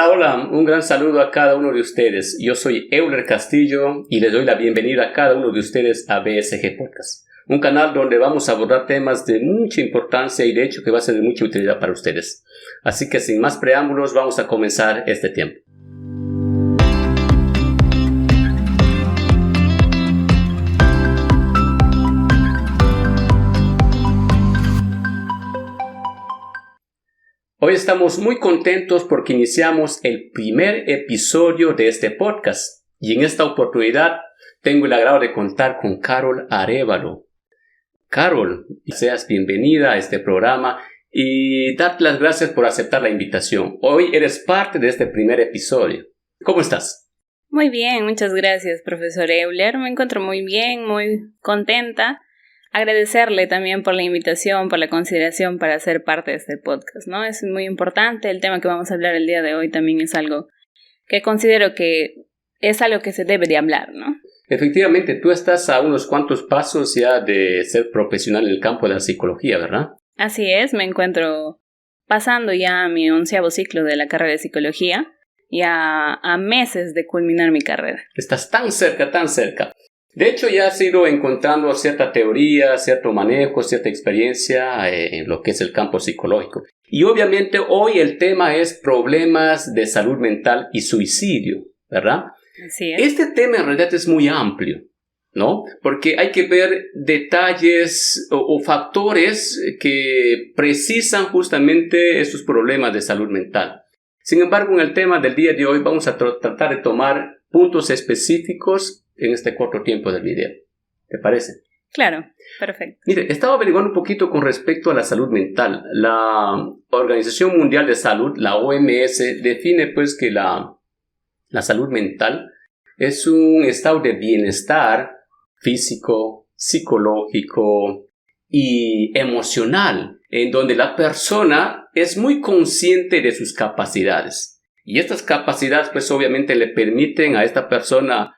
Hola, hola, un gran saludo a cada uno de ustedes. Yo soy Euler Castillo y les doy la bienvenida a cada uno de ustedes a BSG Podcast, un canal donde vamos a abordar temas de mucha importancia y de hecho que va a ser de mucha utilidad para ustedes. Así que sin más preámbulos vamos a comenzar este tiempo. Hoy estamos muy contentos porque iniciamos el primer episodio de este podcast y en esta oportunidad tengo el agrado de contar con Carol Arévalo. Carol, seas bienvenida a este programa y darte las gracias por aceptar la invitación. Hoy eres parte de este primer episodio. ¿Cómo estás? Muy bien, muchas gracias, profesor Euler. Me encuentro muy bien, muy contenta. Agradecerle también por la invitación, por la consideración para ser parte de este podcast, ¿no? Es muy importante. El tema que vamos a hablar el día de hoy también es algo que considero que es algo que se debe de hablar, ¿no? Efectivamente, tú estás a unos cuantos pasos ya de ser profesional en el campo de la psicología, ¿verdad? Así es, me encuentro pasando ya mi 11º ciclo de la carrera de psicología, ya a meses de culminar mi carrera. Estás tan cerca, tan cerca. De hecho, ya has ido encontrando cierta teoría, cierto manejo, cierta experiencia en lo que es el campo psicológico. Y obviamente hoy el tema es problemas de salud mental y suicidio, ¿verdad? Así es. Este tema en realidad es muy amplio, ¿no? Porque hay que ver detalles o factores que precisan justamente estos problemas de salud mental. Sin embargo, en el tema del día de hoy vamos a tratar de tomar puntos específicos en este corto tiempo del video. ¿Te parece? Claro, perfecto. Mire, estaba averiguando un poquito con respecto a la salud mental. La Organización Mundial de Salud, la OMS, define pues que la salud mental es un estado de bienestar físico, psicológico y emocional, en donde la persona es muy consciente de sus capacidades. Y estas capacidades pues obviamente le permiten a esta persona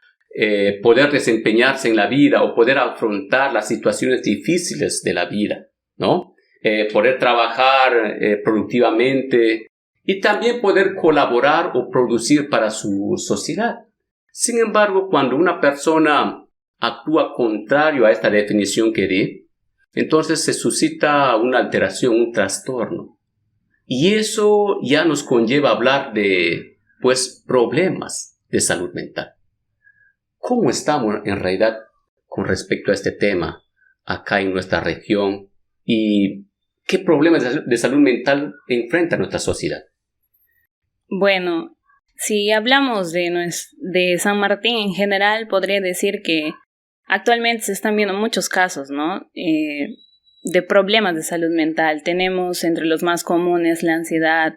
poder desempeñarse en la vida o poder afrontar las situaciones difíciles de la vida, ¿no? Poder trabajar productivamente y también poder colaborar o producir para su sociedad. Sin embargo, cuando una persona actúa contrario a esta definición que di, entonces se suscita una alteración, un trastorno. Y eso ya nos conlleva a hablar de, pues, problemas de salud mental. ¿Cómo estamos en realidad con respecto a este tema acá en nuestra región y qué problemas de salud mental enfrenta nuestra sociedad? Bueno, si hablamos de San Martín en general, podría decir que actualmente se están viendo muchos casos, ¿no? De problemas de salud mental. Tenemos entre los más comunes la ansiedad,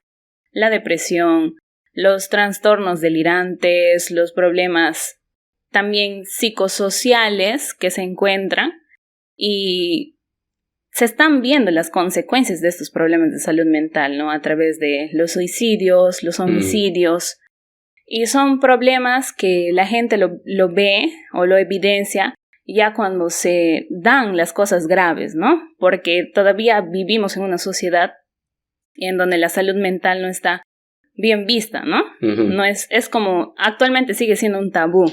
la depresión, los trastornos delirantes, los problemas también psicosociales que se encuentran y se están viendo las consecuencias de estos problemas de salud mental, ¿no? A través de los suicidios, los homicidios. Y son problemas que la gente lo ve o lo evidencia ya cuando se dan las cosas graves, ¿no? Porque todavía vivimos en una sociedad en donde la salud mental no está bien vista, ¿no? No es como, actualmente sigue siendo un tabú.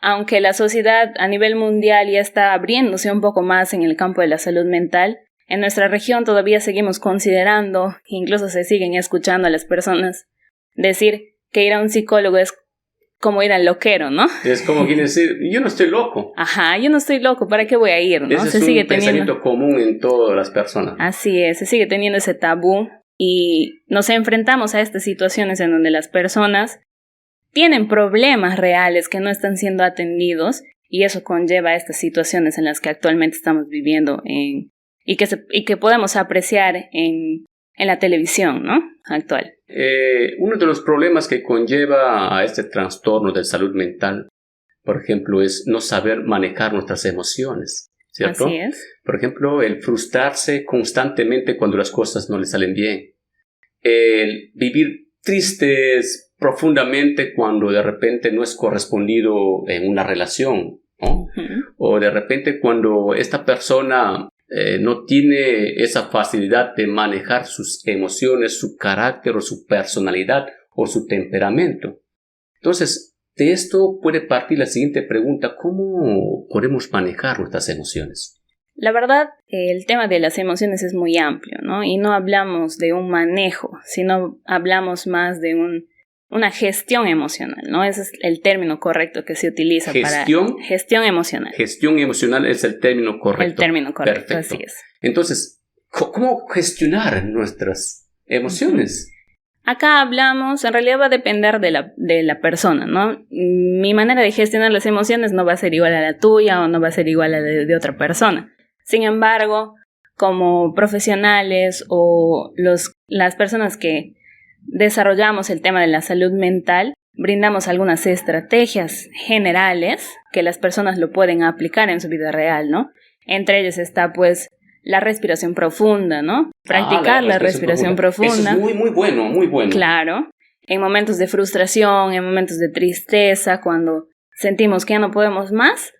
Aunque la sociedad a nivel mundial ya está abriéndose un poco más en el campo de la salud mental, en nuestra región todavía seguimos considerando, incluso se siguen escuchando a las personas decir que ir a un psicólogo es como ir al loquero, ¿no? Es como quien decir, yo no estoy loco. Ajá, yo no estoy loco, ¿para qué voy a ir, no? Ese es un pensamiento común en todas las personas. Así es, se sigue teniendo ese tabú y nos enfrentamos a estas situaciones en donde las personas tienen problemas reales que no están siendo atendidos y eso conlleva a estas situaciones en las que actualmente estamos viviendo y que podemos apreciar en la televisión, ¿no? Actual. Uno de los problemas que conlleva a este trastorno de salud mental, por ejemplo, es no saber manejar nuestras emociones, ¿cierto? Así es. Por ejemplo, el frustrarse constantemente cuando las cosas no le salen bien. El vivir tristes profundamente cuando de repente no es correspondido en una relación, ¿no? O de repente cuando esta persona no tiene esa facilidad de manejar sus emociones, su carácter o su personalidad o su temperamento. Entonces, de esto puede partir la siguiente pregunta: ¿cómo podemos manejar nuestras emociones? La verdad, el tema de las emociones es muy amplio, ¿no? Y no hablamos de un manejo, sino hablamos más de una gestión emocional, ¿no? Ese es el término correcto que se utiliza para gestión emocional. Gestión emocional es el término correcto. El término correcto, perfecto. así es. Entonces, ¿cómo gestionar nuestras emociones? Acá hablamos, en realidad va a depender de la persona, ¿no? Mi manera de gestionar las emociones no va a ser igual a la tuya o no va a ser igual a la de otra persona. Sin embargo, como profesionales o las personas que desarrollamos el tema de la salud mental, brindamos algunas estrategias generales que las personas lo pueden aplicar en su vida real, ¿no? Entre ellas está, pues, la respiración profunda, ¿no? Practicar la respiración profunda. Eso es muy bueno, muy bueno. Claro. En momentos de frustración, en momentos de tristeza, cuando sentimos que ya no podemos más,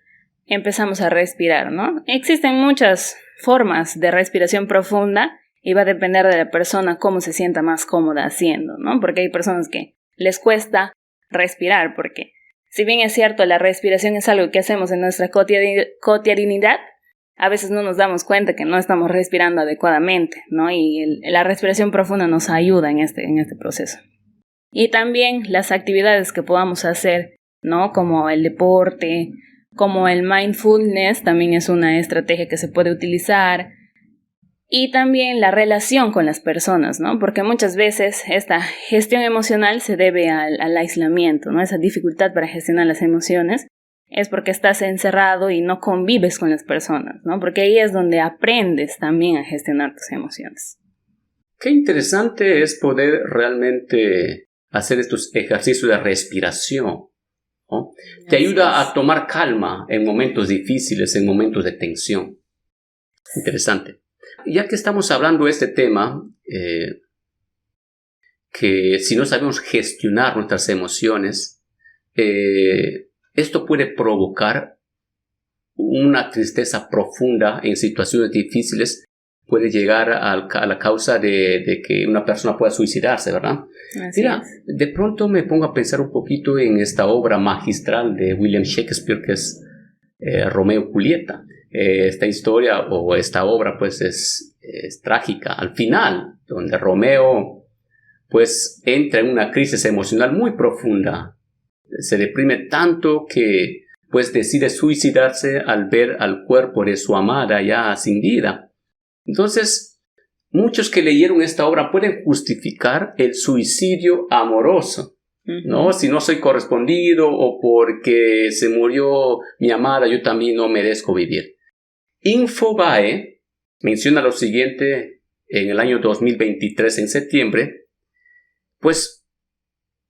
empezamos a respirar, ¿no? Existen muchas formas de respiración profunda y va a depender de la persona cómo se sienta más cómoda haciendo, ¿no? Porque hay personas que les cuesta respirar, porque si bien es cierto, la respiración es algo que hacemos en nuestra cotidianidad, a veces no nos damos cuenta que no estamos respirando adecuadamente, ¿no? Y la respiración profunda nos ayuda en este proceso. Y también las actividades que podamos hacer, ¿no? Como el deporte, como el mindfulness, también es una estrategia que se puede utilizar. Y también la relación con las personas, ¿no? Porque muchas veces esta gestión emocional se debe al aislamiento, ¿no? Esa dificultad para gestionar las emociones es porque estás encerrado y no convives con las personas, ¿no? Porque ahí es donde aprendes también a gestionar tus emociones. Qué interesante es poder realmente hacer estos ejercicios de respiración, ¿no? Te ayuda a tomar calma en momentos difíciles, en momentos de tensión. Interesante. Ya que estamos hablando de este tema, que si no sabemos gestionar nuestras emociones, esto puede provocar una tristeza profunda en situaciones difíciles, puede llegar a la causa de que una persona pueda suicidarse, ¿verdad? Mira, de pronto me pongo a pensar un poquito en esta obra magistral de William Shakespeare, que es Romeo y Julieta. Esta historia o esta obra pues es trágica al final, donde Romeo pues entra en una crisis emocional muy profunda. Se deprime tanto que pues decide suicidarse al ver al cuerpo de su amada ya sin vida. Entonces, muchos que leyeron esta obra pueden justificar el suicidio amoroso, ¿no? Si no soy correspondido o porque se murió mi amada, yo también no merezco vivir. Infobae menciona lo siguiente en el año 2023, en septiembre, pues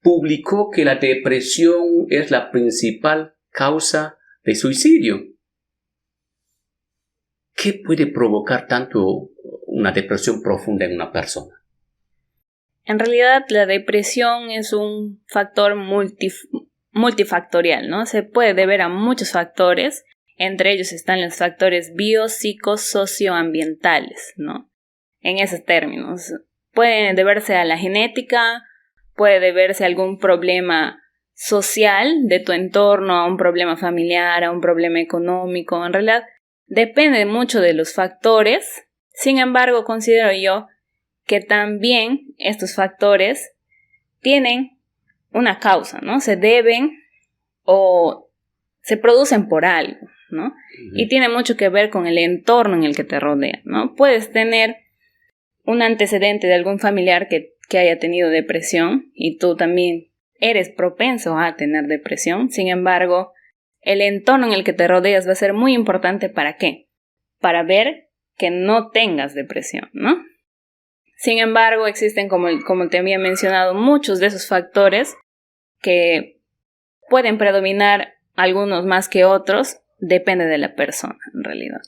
publicó que la depresión es la principal causa de suicidio. ¿Qué puede provocar tanto una depresión profunda en una persona? En realidad, la depresión es un factor multifactorial, ¿no? Se puede deber a muchos factores. Entre ellos están los factores biopsicosocioambientales, ¿no? En esos términos. Puede deberse a la genética, puede deberse a algún problema social de tu entorno, a un problema familiar, a un problema económico. En realidad, depende mucho de los factores. Sin embargo, considero yo que también estos factores tienen una causa, ¿no? Se deben o se producen por algo, ¿no? Y tiene mucho que ver con el entorno en el que te rodea, ¿no? Puedes tener un antecedente de algún familiar que haya tenido depresión y tú también eres propenso a tener depresión. Sin embargo, el entorno en el que te rodeas va a ser muy importante. ¿Para qué? Para ver que no tengas depresión, ¿no? Sin embargo, existen, como te había mencionado, muchos de esos factores que pueden predominar, algunos más que otros, depende de la persona, en realidad.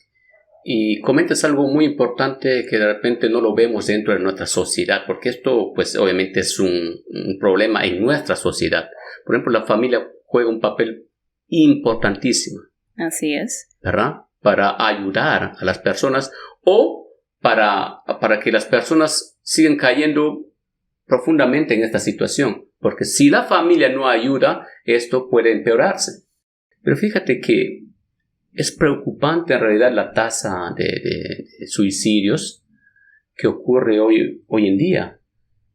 Y comentas algo muy importante que de repente no lo vemos dentro de nuestra sociedad, porque esto pues obviamente es un problema en nuestra sociedad. Por ejemplo, la familia juega un papel importantísimo. Así es. ¿Verdad? Para ayudar a las personas o para que las personas sigan cayendo profundamente en esta situación, porque si la familia no ayuda, esto puede empeorarse. Pero fíjate que es preocupante en realidad la tasa de suicidios que ocurre hoy en día.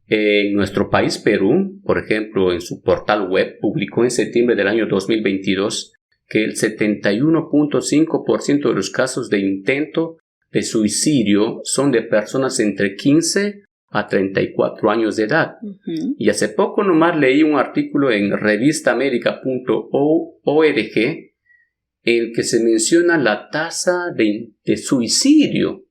En nuestro país, Perú, por ejemplo, en su portal web, publicó en septiembre del año 2022 que el 71.5% de los casos de intento de suicidio son de personas entre 15 a 34 años de edad. Uh-huh. Y hace poco nomás leí un artículo en revistamedica.org en el que se menciona la tasa de suicidio.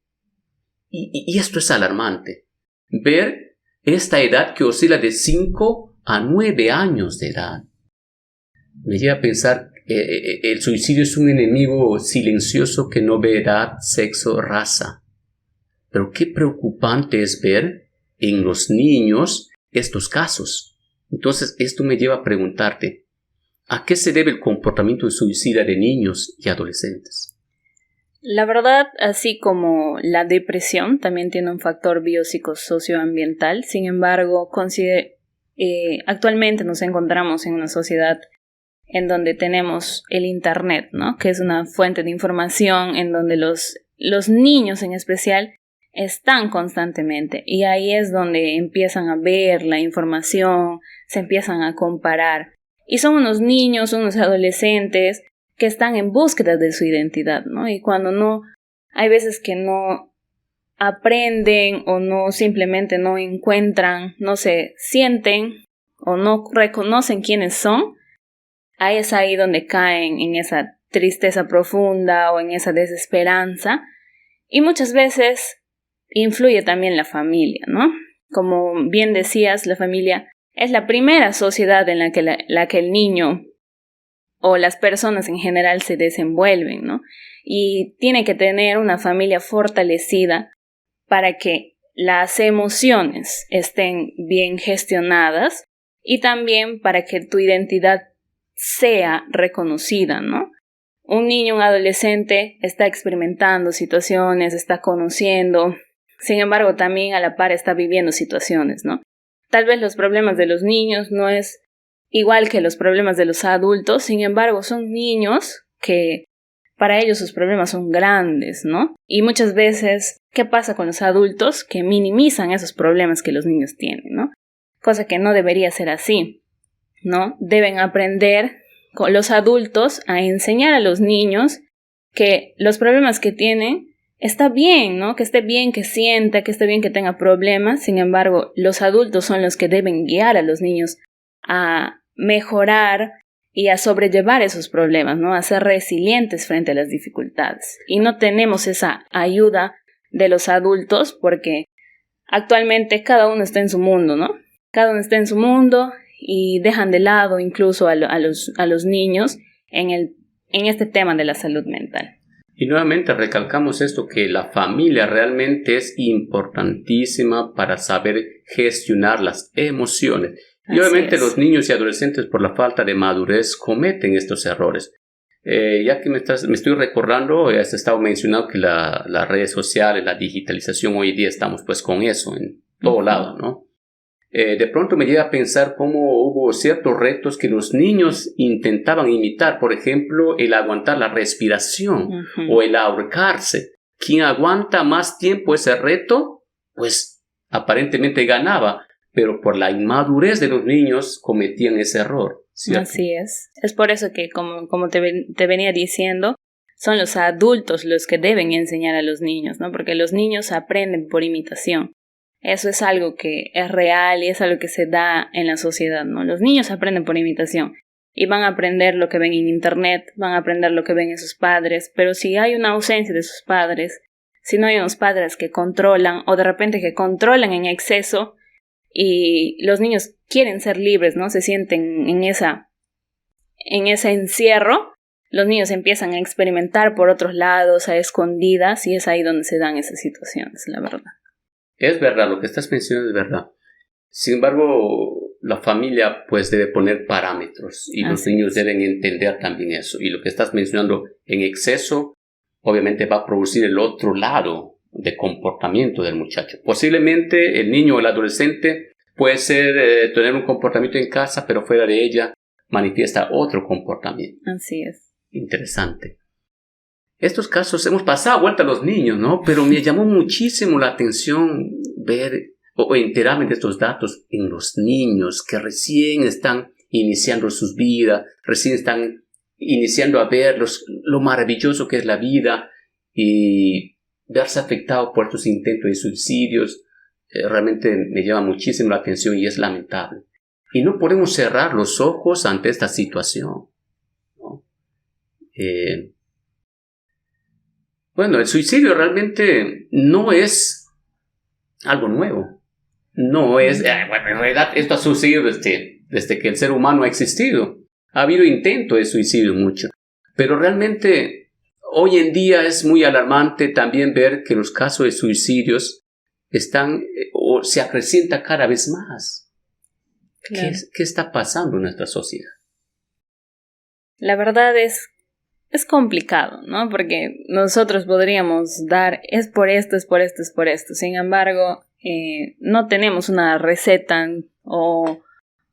Y esto es alarmante. Ver esta edad que oscila de 5 a 9 años de edad me lleva a pensar el suicidio es un enemigo silencioso que no ve edad, sexo, raza. Pero qué preocupante es ver en los niños estos casos. Entonces esto me lleva a preguntarte, ¿a qué se debe el comportamiento suicida de niños y adolescentes? La verdad, así como la depresión también tiene un factor biopsicosocioambiental, sin embargo, actualmente nos encontramos en una sociedad en donde tenemos el Internet, ¿no? Que es una fuente de información en donde los niños en especial están constantemente, y ahí es donde empiezan a ver la información, se empiezan a comparar, y son unos niños, unos adolescentes que están en búsqueda de su identidad, ¿no? Y cuando no, hay veces que no aprenden o no simplemente no encuentran, no se sienten o no reconocen quiénes son, ahí es ahí donde caen en esa tristeza profunda o en esa desesperanza. Y muchas veces influye también la familia, ¿no? Como bien decías, la familia es la primera sociedad en la que el niño o las personas en general se desenvuelven, ¿no? Y tiene que tener una familia fortalecida para que las emociones estén bien gestionadas y también para que tu identidad sea reconocida, ¿no? Un niño, un adolescente está experimentando situaciones, está conociendo, sin embargo también a la par está viviendo situaciones, ¿no? Tal vez los problemas de los niños no es igual que los problemas de los adultos, sin embargo son niños que para ellos sus problemas son grandes, ¿no? Y muchas veces, ¿qué pasa con los adultos? Que minimizan esos problemas que los niños tienen, ¿no? Cosa que no debería ser así, ¿no? Deben aprender con los adultos a enseñar a los niños que los problemas que tienen está bien, ¿no? Que esté bien que sienta, que esté bien que tenga problemas. Sin embargo, los adultos son los que deben guiar a los niños a mejorar y a sobrellevar esos problemas, ¿no? A ser resilientes frente a las dificultades. Y no tenemos esa ayuda de los adultos porque actualmente cada uno está en su mundo, ¿no? Cada uno está en su mundo y dejan de lado incluso a los niños en este tema de la salud mental. Y nuevamente recalcamos esto, que la familia realmente es importantísima para saber gestionar las emociones. Y obviamente los niños y adolescentes por la falta de madurez cometen estos errores. Ya que me estoy recordando, has estado mencionando que las redes sociales, la digitalización hoy en día estamos pues con eso en todo lado, ¿no? De pronto me llega a pensar cómo hubo ciertos retos que los niños intentaban imitar, por ejemplo, el aguantar la respiración o el ahorcarse. Quien aguanta más tiempo ese reto, pues aparentemente ganaba, pero por la inmadurez de los niños cometían ese error, ¿cierto? Así es. Es por eso que, como te venía diciendo, son los adultos los que deben enseñar a los niños, ¿no? Porque los niños aprenden por imitación. Eso es algo que es real y es algo que se da en la sociedad, ¿no? Los niños aprenden por imitación y van a aprender lo que ven en internet, van a aprender lo que ven en sus padres, pero si hay una ausencia de sus padres, si no hay unos padres que controlan o de repente que controlan en exceso y los niños quieren ser libres, ¿no? Se sienten en ese encierro, los niños empiezan a experimentar por otros lados, a escondidas, y es ahí donde se dan esas situaciones, la verdad. Es verdad, lo que estás mencionando es verdad. Sin embargo, la familia pues debe poner parámetros y los niños deben entender también eso. Y lo que estás mencionando en exceso, obviamente va a producir el otro lado de comportamiento del muchacho. Posiblemente el niño o el adolescente Puede ser tener un comportamiento en casa, pero fuera de ella manifiesta otro comportamiento. Así es. Interesante. Estos casos hemos pasado vuelta a los niños, ¿no? Pero me llamó muchísimo la atención ver o enterarme de estos datos en los niños que recién están iniciando sus vidas, recién están iniciando a ver lo maravilloso que es la vida y verse afectado por estos intentos de suicidios. Realmente me llama muchísimo la atención y es lamentable. Y no podemos cerrar los ojos ante esta situación, ¿no? Bueno, el suicidio realmente no es algo nuevo. No es, bueno, en realidad esto ha sucedido desde que el ser humano ha existido. Ha habido intento de suicidio mucho. Pero realmente hoy en día es muy alarmante también ver que los casos de suicidios están o se acrecienta cada vez más. Claro. ¿Qué está pasando en nuestra sociedad? La verdad es complicado, ¿no? Porque nosotros podríamos dar, es por esto, es por esto, es por esto. Sin embargo, no tenemos una receta o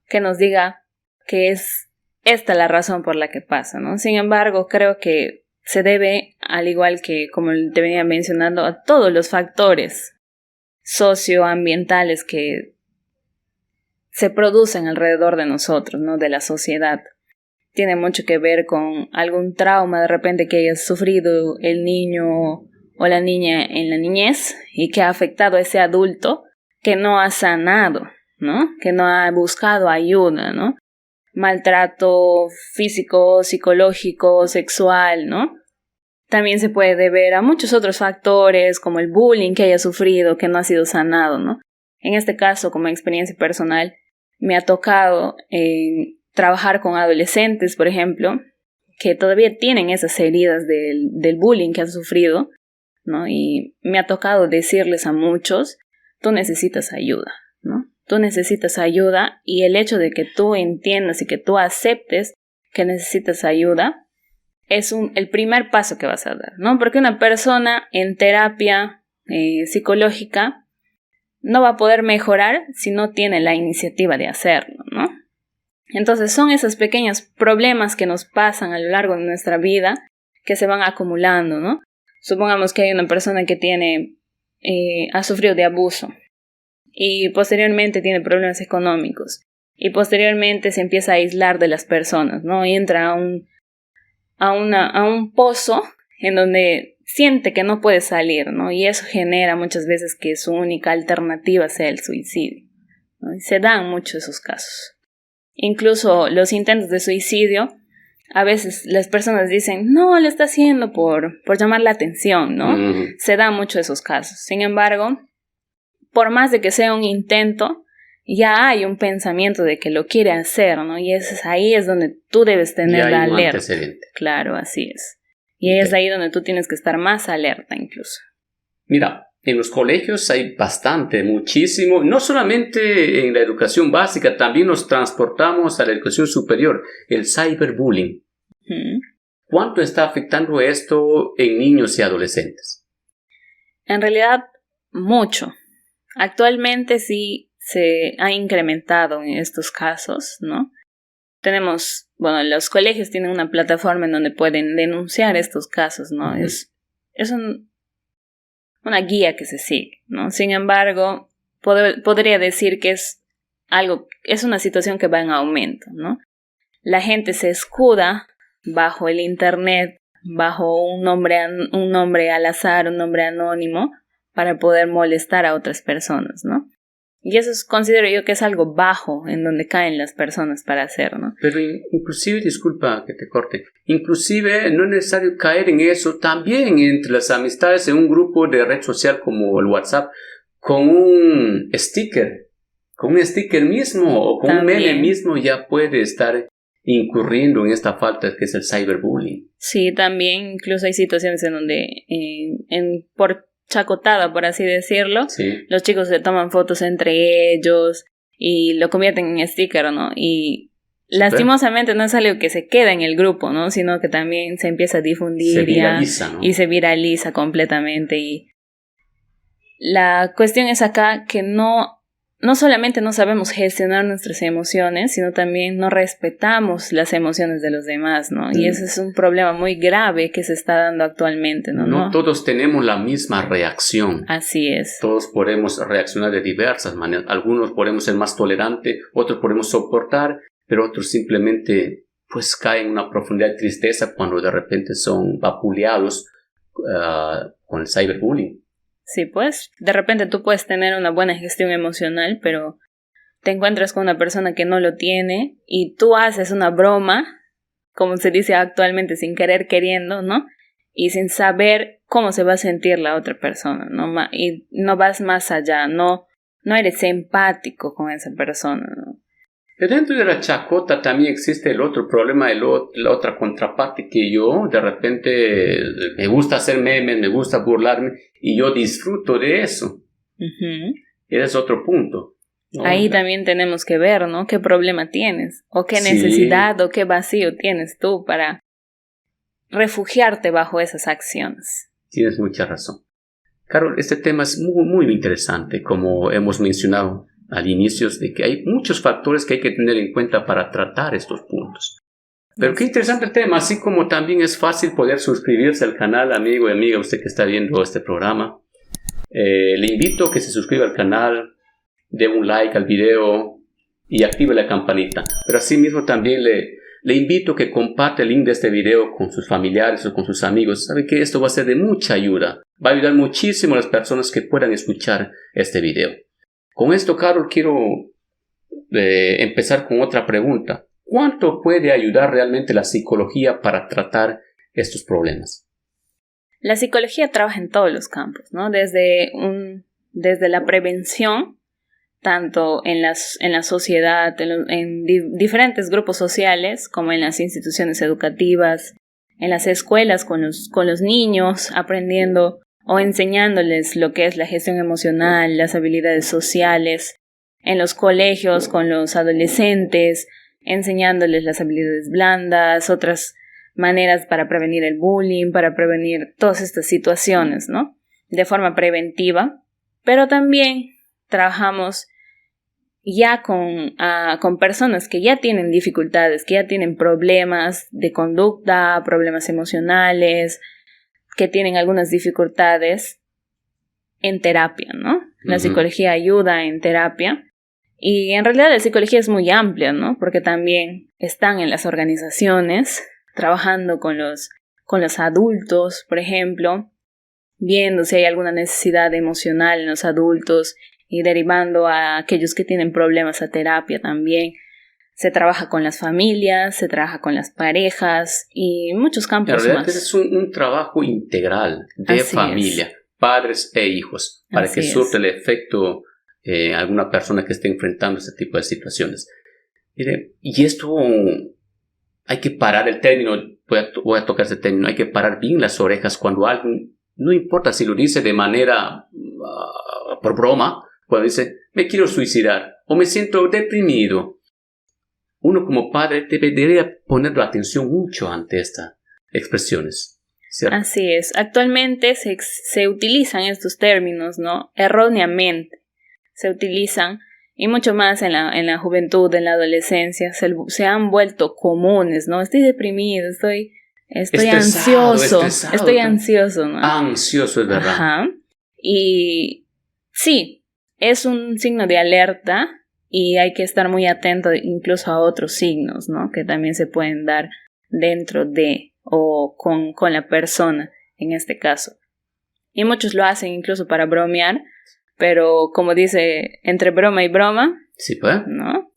que nos diga que es esta la razón por la que pasa, ¿no? Sin embargo, creo que se debe, al igual que, como te venía mencionando, a todos los factores socioambientales que se producen alrededor de nosotros, ¿no? De la sociedad. Tiene mucho que ver con algún trauma de repente que haya sufrido el niño o la niña en la niñez y que ha afectado a ese adulto que no ha sanado, ¿no? Que no ha buscado ayuda, ¿no? Maltrato físico, psicológico, sexual, ¿no? También se puede deber a muchos otros factores como el bullying que haya sufrido, que no ha sido sanado, ¿no? En este caso, como experiencia personal, me ha tocado trabajar con adolescentes, por ejemplo, que todavía tienen esas heridas del bullying que han sufrido, ¿no? Y me ha tocado decirles a muchos, tú necesitas ayuda, ¿no? Tú necesitas ayuda y el hecho de que tú entiendas y que tú aceptes que necesitas ayuda es el primer paso que vas a dar, ¿no? Porque una persona en terapia psicológica no va a poder mejorar si no tiene la iniciativa de hacerlo, ¿no? Entonces son esos pequeños problemas que nos pasan a lo largo de nuestra vida que se van acumulando, ¿no? Supongamos que hay una persona que ha sufrido de abuso y posteriormente tiene problemas económicos y posteriormente se empieza a aislar de las personas, ¿no? Y entra a un pozo en donde siente que no puede salir, ¿no? Y eso genera muchas veces que su única alternativa sea el suicidio, ¿no? Y se dan muchos esos casos. Incluso los intentos de suicidio, a veces las personas dicen, no, lo está haciendo por llamar la atención, ¿no? Se dan mucho esos casos. Sin embargo, por más de que sea un intento, ya hay un pensamiento de que lo quiere hacer, ¿no? Y ahí es donde tú debes tener la alerta. Claro, así es. Y es ahí donde tú tienes que estar más alerta incluso. Mira, en los colegios hay muchísimo, no solamente en la educación básica, también nos transportamos a la educación superior, el cyberbullying. ¿Cuánto está afectando esto en niños y adolescentes? En realidad, mucho. Actualmente sí se ha incrementado en estos casos, ¿no? Los colegios tienen una plataforma en donde pueden denunciar estos casos, ¿no? Es una guía que se sigue, ¿no? Sin embargo, podría decir que es una situación que va en aumento, ¿no? La gente se escuda bajo el internet, bajo un nombre al azar, un nombre anónimo, para poder molestar a otras personas, ¿no? Y eso considero yo que es algo bajo en donde caen las personas para hacer, ¿no? Pero inclusive, disculpa que te corte, inclusive no es necesario caer en eso, también entre las amistades en un grupo de red social como el WhatsApp, con un sticker mismo o con también un meme mismo ya puede estar incurriendo en esta falta que es el cyberbullying. Sí, también incluso hay situaciones en donde por chacotada, por así decirlo, sí, los chicos se toman fotos entre ellos y lo convierten en sticker, ¿no? Y lastimosamente no es algo que se queda en el grupo, ¿no? Sino que también se empieza a difundir se viraliza, ¿no? Y se viraliza completamente. Y la cuestión es acá que no no solamente no sabemos gestionar nuestras emociones, sino también no respetamos las emociones de los demás, ¿no? Y ese es un problema muy grave que se está dando actualmente, ¿no? No todos tenemos la misma reacción. Así es. Todos podemos reaccionar de diversas maneras. Algunos podemos ser más tolerantes, otros podemos soportar, pero otros simplemente pues caen en una profundidad de tristeza cuando de repente son vapuleados con el cyberbullying. Sí, pues, de repente tú puedes tener una buena gestión emocional, pero te encuentras con una persona que no lo tiene y tú haces una broma, como se dice actualmente, sin querer queriendo, ¿no? Y sin saber cómo se va a sentir la otra persona, ¿no? Y no vas más allá, no eres empático con esa persona, ¿no? Pero dentro de la chacota también existe el otro problema, la otra contraparte, que yo de repente me gusta hacer memes, me gusta burlarme y yo disfruto de eso. Uh-huh. Ese es otro punto, ¿no? Ahí también tenemos que ver, ¿no? ¿Qué problema tienes? ¿O qué necesidad o qué vacío tienes tú para refugiarte bajo esas acciones? Tienes mucha razón. Carol, este tema es muy, muy interesante, como hemos mencionado al inicio, de que hay muchos factores que hay que tener en cuenta para tratar estos puntos. Pero qué interesante el tema, así como también es fácil poder suscribirse al canal, amigo y amiga, usted que está viendo este programa. Le invito a que se suscriba al canal, dé un like al video y active la campanita. Pero asimismo también le invito a que comparte el link de este video con sus familiares o con sus amigos. Sabe que esto va a ser de mucha ayuda. Va a ayudar muchísimo a las personas que puedan escuchar este video. Con esto, Carol, quiero empezar con otra pregunta. ¿Cuánto puede ayudar realmente la psicología para tratar estos problemas? La psicología trabaja en todos los campos, ¿no? Desde la prevención, tanto en la sociedad, en diferentes grupos sociales, como en las instituciones educativas, en las escuelas con los niños, aprendiendo o enseñándoles lo que es la gestión emocional, las habilidades sociales, en los colegios con los adolescentes, enseñándoles las habilidades blandas, otras maneras para prevenir el bullying, para prevenir todas estas situaciones, ¿no? De forma preventiva, pero también trabajamos ya con personas que ya tienen dificultades, que ya tienen problemas de conducta, problemas emocionales, que tienen algunas dificultades en terapia, ¿no? La psicología ayuda en terapia y en realidad la psicología es muy amplia, ¿no? Porque también están en las organizaciones trabajando con los adultos, por ejemplo, viendo si hay alguna necesidad emocional en los adultos y derivando a aquellos que tienen problemas a terapia también. Se trabaja con las familias, se trabaja con las parejas y muchos campos más. En realidad es un trabajo integral de familia, padres e hijos, para que surta el efecto alguna persona que esté enfrentando este tipo de situaciones. Mire, y esto hay que parar el término, voy a tocar ese término, hay que parar bien las orejas cuando alguien, no importa si lo dice de manera por broma, cuando dice, me quiero suicidar o me siento deprimido. Uno como padre debería poner la atención mucho ante estas expresiones, ¿cierto? Así es. Actualmente se utilizan estos términos, ¿no? Erróneamente. Se utilizan, y mucho más en la juventud, en la adolescencia, se han vuelto comunes, ¿no? Estoy deprimido, estoy ansioso. Estoy ansioso, ¿no? Ansioso, es verdad. Ajá. Y sí, es un signo de alerta. Y hay que estar muy atento incluso a otros signos, ¿no? Que también se pueden dar dentro de o con la persona en este caso. Y muchos lo hacen incluso para bromear, pero como dice, entre broma y broma, sí, pues, ¿no?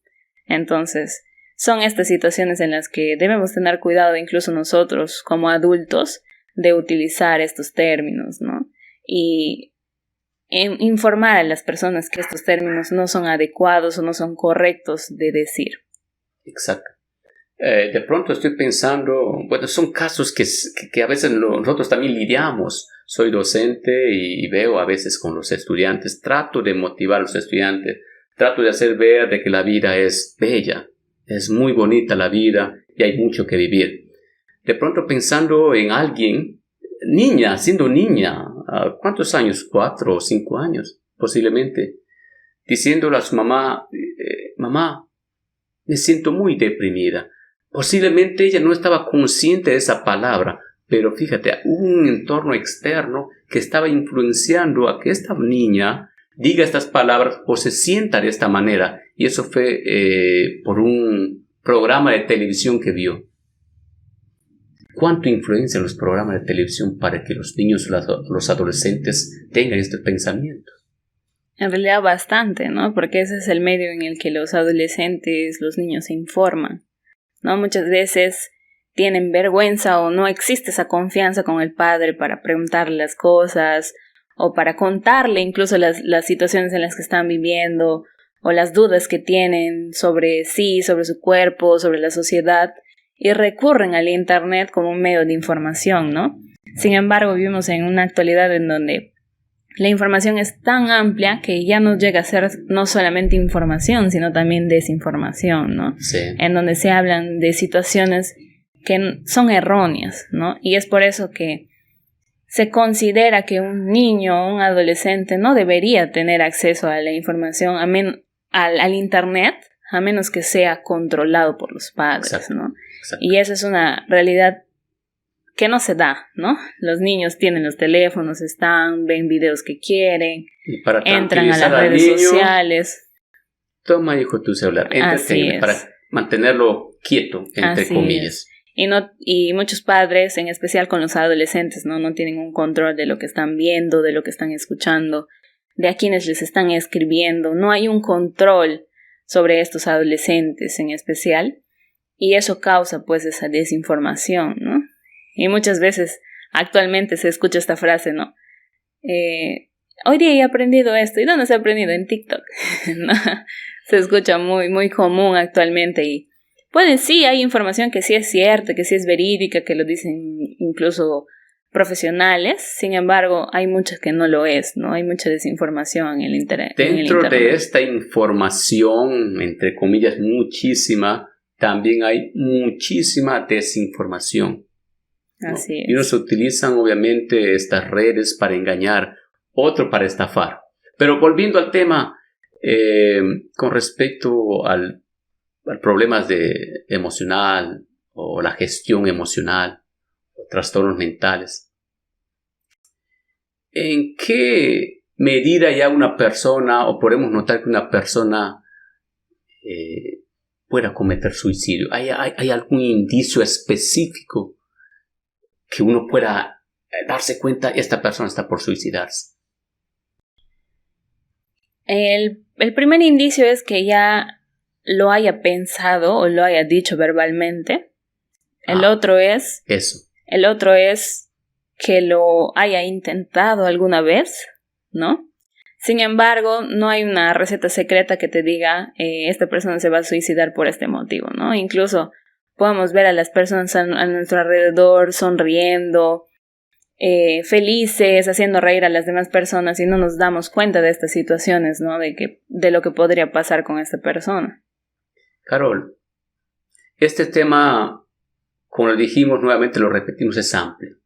Entonces, son estas situaciones en las que debemos tener cuidado incluso nosotros como adultos de utilizar estos términos, ¿no? Y informar a las personas que estos términos no son adecuados o no son correctos de decir. Exacto. De pronto estoy pensando, bueno, son casos que a veces nosotros también lidiamos. Soy docente y veo a veces con los estudiantes, trato de motivar a los estudiantes, trato de hacer ver de que la vida es bella, es muy bonita la vida y hay mucho que vivir. De pronto pensando en alguien, siendo niña, ¿cuántos años? 4 o 5 años, posiblemente. diciéndole a su mamá, mamá, me siento muy deprimida. Posiblemente ella no estaba consciente de esa palabra, pero fíjate, hubo un entorno externo que estaba influenciando a que esta niña diga estas palabras o se sienta de esta manera. Y eso fue por un programa de televisión que vio. ¿Cuánto influencian los programas de televisión para que los niños, los adolescentes tengan estos pensamientos? En realidad bastante, ¿no? Porque ese es el medio en el que los adolescentes, los niños se informan, ¿no? Muchas veces tienen vergüenza o no existe esa confianza con el padre para preguntarle las cosas o para contarle incluso las situaciones en las que están viviendo o las dudas que tienen sobre sí, sobre su cuerpo, sobre la sociedad, y recurren al internet como un medio de información, ¿no? Sin embargo, vivimos en una actualidad en donde la información es tan amplia que ya nos llega a ser no solamente información, sino también desinformación, ¿no? Sí. En donde se hablan de situaciones que son erróneas, ¿no? Y es por eso que se considera que un niño o un adolescente no debería tener acceso a la información, al internet, a menos que sea controlado por los padres, Exacto. ¿no? Exacto. Y eso es una realidad que no se da, ¿no? Los niños tienen los teléfonos, ven videos que quieren, Y para entran a las tranquilizar al redes niño, sociales. toma, hijo, tu celular, Así es. para mantenerlo quieto, entre Así comillas. Y muchos padres, en especial con los adolescentes, no tienen un control de lo que están viendo, de lo que están escuchando, de a quienes les están escribiendo. No hay un control sobre estos adolescentes en especial, y eso causa pues esa desinformación, ¿no? Y muchas veces actualmente se escucha esta frase, ¿no? Hoy día he aprendido esto. ¿Y dónde se ha aprendido? En TikTok. ¿No? Se escucha muy, muy común actualmente, y sí, hay información que sí es cierta, que sí es verídica, que lo dicen incluso profesionales. Sin embargo, hay muchas que no lo es, ¿no? Hay mucha desinformación en el internet. Dentro de esta información, entre comillas, muchísima, también hay muchísima desinformación, ¿no? Así es. Y unos utilizan obviamente estas redes para engañar, otro para estafar. Pero volviendo al tema, con respecto al problemas de emocional o la gestión emocional o trastornos mentales, ¿en qué medida ya una persona, o podemos notar que una persona pueda cometer suicidio? ¿Hay algún indicio específico que uno pueda darse cuenta que esta persona está por suicidarse? El primer indicio es que ya lo haya pensado o lo haya dicho verbalmente. El otro es que lo haya intentado alguna vez, ¿no? Sin embargo, no hay una receta secreta que te diga esta persona se va a suicidar por este motivo, ¿no? Incluso podemos ver a las personas a nuestro alrededor sonriendo, felices, haciendo reír a las demás personas, y no nos damos cuenta de estas situaciones, ¿no? De lo que podría pasar con esta persona. Carol, este tema, como lo dijimos nuevamente, lo repetimos, es amplio.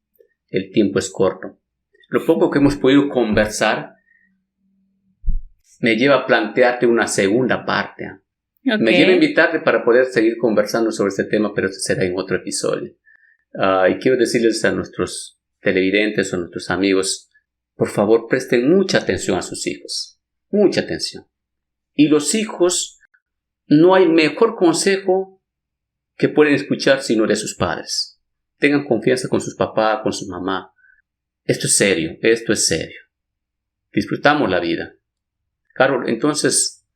El tiempo es corto. Lo poco que hemos podido conversar me lleva a plantearte una segunda parte. Okay. Me lleva a invitarte para poder seguir conversando sobre este tema, pero esto será en otro episodio. Y quiero decirles a nuestros televidentes o a nuestros amigos, por favor, presten mucha atención a sus hijos. Mucha atención. Y los hijos, no hay mejor consejo que pueden escuchar sino de sus padres. Tengan confianza con sus papás, con su mamá. Esto es serio, esto es serio. Disfrutamos la vida. Carol, entonces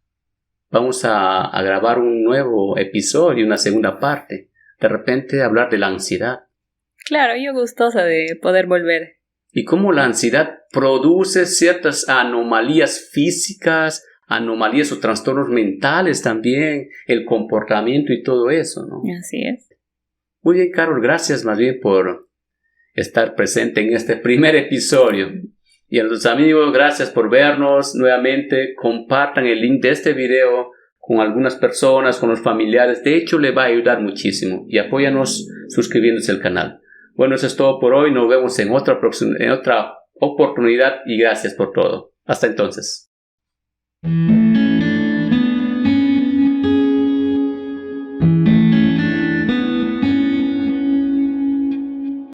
vamos a grabar un nuevo episodio, una segunda parte. De repente hablar de la ansiedad. Claro, yo gustosa de poder volver. Y cómo la ansiedad produce ciertas anomalías físicas, anomalías o trastornos mentales también, el comportamiento y todo eso, ¿no? Así es. Muy bien, Carol, gracias más bien por estar presente en este primer episodio. Y a los amigos, gracias por vernos nuevamente. Compartan el link de este video con algunas personas, con los familiares. De hecho, le va a ayudar muchísimo. Y apóyanos suscribiéndose al canal. Bueno, eso es todo por hoy. Nos vemos en otra oportunidad y gracias por todo. Hasta entonces.